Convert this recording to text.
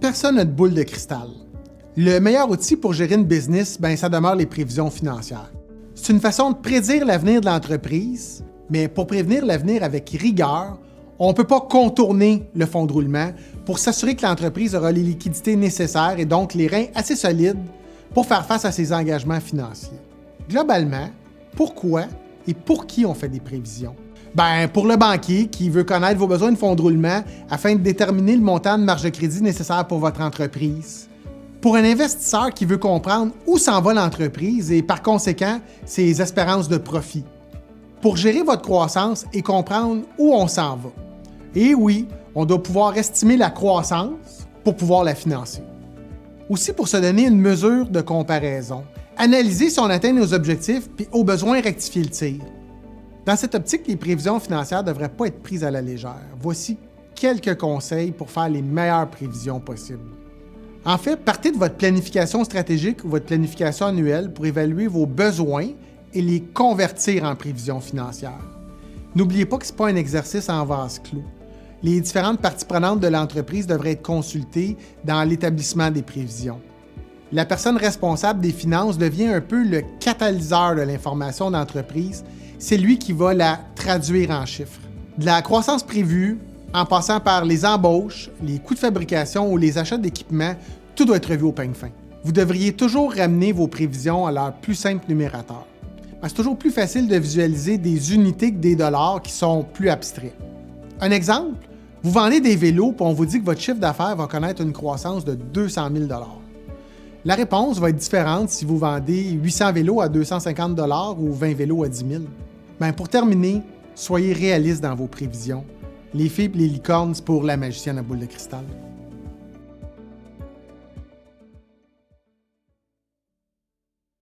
Personne n'a de boule de cristal. Le meilleur outil pour gérer une business, ça demeure les prévisions financières. C'est une façon de prédire l'avenir de l'entreprise, mais pour prévenir l'avenir avec rigueur, on ne peut pas contourner le fonds de roulement pour s'assurer que l'entreprise aura les liquidités nécessaires et donc les reins assez solides pour faire face à ses engagements financiers. Globalement, pourquoi et pour qui on fait des prévisions? Pour le banquier qui veut connaître vos besoins de fonds de roulement afin de déterminer le montant de marge de crédit nécessaire pour votre entreprise. Pour un investisseur qui veut comprendre où s'en va l'entreprise et par conséquent ses espérances de profit. Pour gérer votre croissance et comprendre où on s'en va. Et oui, on doit pouvoir estimer la croissance pour pouvoir la financer. Aussi pour se donner une mesure de comparaison, analyser si on atteint nos objectifs puis au besoin rectifier le tir. Dans cette optique, les prévisions financières ne devraient pas être prises à la légère. Voici quelques conseils pour faire les meilleures prévisions possibles. En fait, partez de votre planification stratégique ou votre planification annuelle pour évaluer vos besoins et les convertir en prévisions financières. N'oubliez pas que ce n'est pas un exercice en vase clos. Les différentes parties prenantes de l'entreprise devraient être consultées dans l'établissement des prévisions. La personne responsable des finances devient un peu le catalyseur de l'information d'entreprise. C'est lui qui va la traduire en chiffres. De la croissance prévue, en passant par les embauches, les coûts de fabrication ou les achats d'équipements, tout doit être revu au peigne fin. Vous devriez toujours ramener vos prévisions à leur plus simple numérateur. C'est toujours plus facile de visualiser des unités que des dollars qui sont plus abstraits. Un exemple, vous vendez des vélos et on vous dit que votre chiffre d'affaires va connaître une croissance de 200 000 $. La réponse va être différente si vous vendez 800 vélos à 250 $ ou 20 vélos à 10 000. Pour terminer, soyez réaliste dans vos prévisions. Les fées et les licornes, c'est pour la magicienne à boule de cristal.